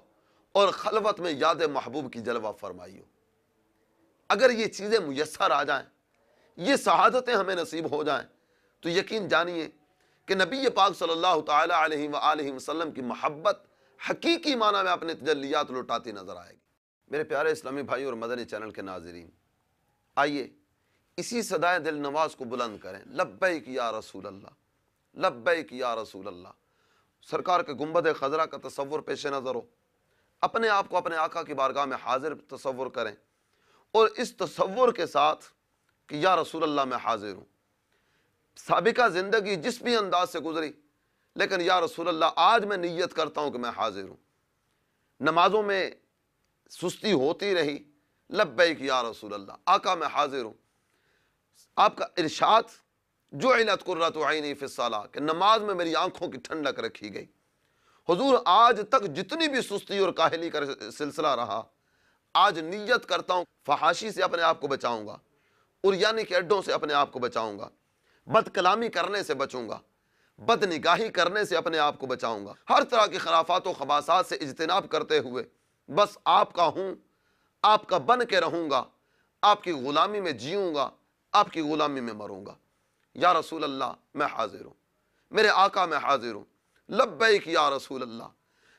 اور خلوت میں یاد محبوب کی جلوہ فرمائی ہو۔ اگر یہ چیزیں میسر آ جائیں، یہ سعادتیں ہمیں نصیب ہو جائیں، تو یقین جانیے کہ نبی پاک صلی اللہ تعالی علیہ وآلہ وسلم کی محبت حقیقی معنی میں اپنے تجلیات لٹاتی نظر آئے گی۔ میرے پیارے اسلامی بھائی اور مدنی چینل کے ناظرین، آئیے اسی صدائے دل نواز کو بلند کریں، لبیک یا رسول اللہ، لبیک یا رسول اللہ۔ سرکار کے گنبد خضرا کا تصور پیش نظر ہو، اپنے آپ کو اپنے آقا کی بارگاہ میں حاضر تصور کریں، اور اس تصور کے ساتھ کہ یا رسول اللہ میں حاضر ہوں۔ سابقہ زندگی جس بھی انداز سے گزری، لیکن یا رسول اللہ آج میں نیت کرتا ہوں کہ میں حاضر ہوں۔ نمازوں میں سستی ہوتی رہی، لبیک یا رسول اللہ، آقا میں حاضر ہوں۔ آپ کا ارشاد جعلت قرۃ عینی فی الصلاۃ، کہ نماز میں میری آنکھوں کی ٹھنڈک رکھی گئی۔ حضور آج تک جتنی بھی سستی اور کاہلی کا سلسلہ رہا، آج نیت کرتا ہوں فحاشی سے اپنے آپ کو بچاؤں گا، عریانی کے اڈوں سے اپنے آپ کو بچاؤں گا، بد کلامی کرنے سے بچوں گا، بد نگاہی کرنے سے اپنے آپ کو بچاؤں گا، ہر طرح کی خرافات و خباثات سے اجتناب کرتے ہوئے بس آپ کا ہوں، آپ کا بن کے رہوں گا، آپ کی غلامی میں جیوں گا، آپ کی غلامی میں مروں گا۔ یا رسول اللہ میں حاضر ہوں، میرے آقا میں حاضر ہوں، لبیک یا رسول اللہ،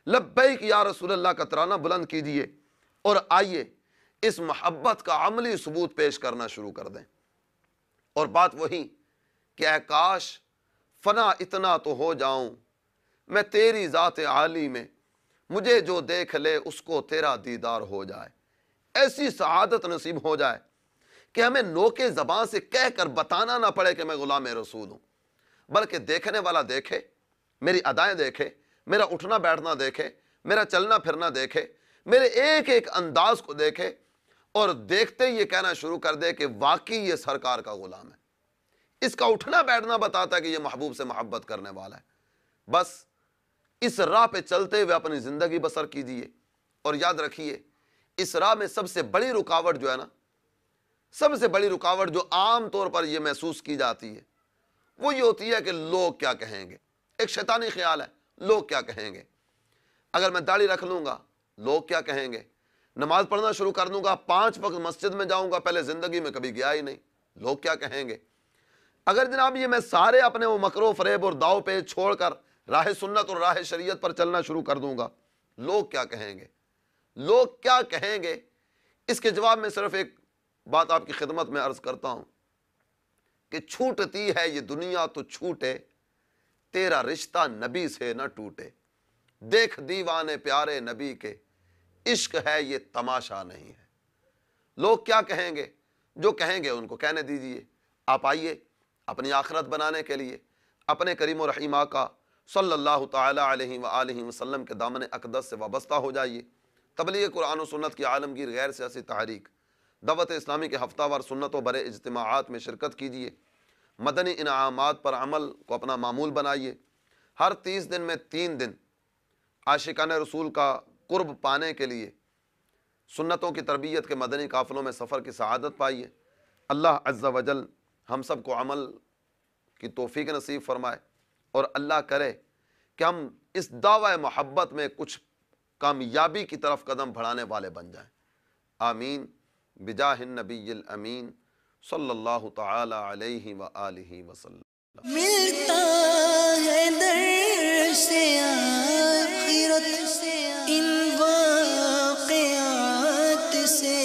لبیک یا رسول اللہ کا ترانہ بلند کیجئے اور آئیے اس محبت کا عملی ثبوت پیش کرنا شروع کر دیں۔ اور بات وہی کہ اے کاش فنا اتنا تو ہو جاؤں میں تیری ذات عالی میں، مجھے جو دیکھ لے اس کو تیرا دیدار ہو جائے۔ ایسی سعادت نصیب ہو جائے کہ ہمیں نوکے زبان سے کہہ کر بتانا نہ پڑے کہ میں غلام رسول ہوں، بلکہ دیکھنے والا دیکھے، میری ادائیں دیکھے، میرا اٹھنا بیٹھنا دیکھے، میرا چلنا پھرنا دیکھے، میرے ایک ایک انداز کو دیکھے، اور دیکھتے ہی یہ کہنا شروع کر دے کہ واقعی یہ سرکار کا غلام ہے۔ اس کا اٹھنا بیٹھنا بتاتا ہے کہ یہ محبوب سے محبت کرنے والا ہے۔ بس اس راہ پہ چلتے ہوئے اپنی زندگی بسر کیجئے، اور یاد رکھیے اس راہ میں سب سے بڑی رکاوٹ جو ہے نا، سب سے بڑی رکاوٹ جو عام طور پر یہ محسوس کی جاتی ہے وہ یہ ہوتی ہے کہ لوگ کیا کہیں گے۔ ایک شیطانی خیال ہے، لوگ کیا کہیں گے، اگر میں داڑھی رکھ لوں گا لوگ کیا کہیں گے، نماز پڑھنا شروع کر دوں گا، 5 وقت مسجد میں جاؤں گا، پہلے زندگی میں کبھی گیا ہی نہیں، لوگ کیا کہیں گے۔ اگر جناب یہ میں سارے اپنے وہ مکر و فریب اور داؤ پیچ چھوڑ کر راہ سنت اور راہ شریعت پر چلنا شروع کر دوں گا، لوگ کیا کہیں گے، لوگ کیا کہیں گے۔ اس کے جواب میں صرف ایک بات آپ کی خدمت میں عرض کرتا ہوں کہ چھوٹتی ہے یہ دنیا تو چھوٹے، تیرا رشتہ نبی سے نہ ٹوٹے، دیکھ دیوانے پیارے نبی کے، عشق ہے یہ تماشا نہیں ہے۔ لوگ کیا کہیں گے، جو کہیں گے ان کو کہنے دیجئے۔ آپ آئیے اپنی آخرت بنانے کے لیے اپنے کریم و رحیم آقا صلی اللہ تعالی علیہ وآلہ وسلم کے دامن اقدس سے وابستہ ہو جائیے۔ تبلیغ قرآن و سنت کی عالمگیر غیر سیاسی تحریک دعوت اسلامی کے ہفتہ وار سنت و برے اجتماعات میں شرکت کیجیے، مدنی انعامات پر عمل کو اپنا معمول بنائیے۔ ہر 30 دن میں 3 دن عاشقان رسول کا قرب پانے کے لیے سنتوں کی تربیت کے مدنی قافلوں میں سفر کی سعادت پائیے۔ اللہ عز و جل ہم سب کو عمل کی توفیق نصیب فرمائے، اور اللہ کرے کہ ہم اس دعوی محبت میں کچھ کامیابی کی طرف قدم بڑھانے والے بن جائیں۔ آمین بجاہ النبی الامین صلی اللہ تعالی علیہ وآلہ وسلم۔ ملتا ہے در سے آخرت ان واقعات سے،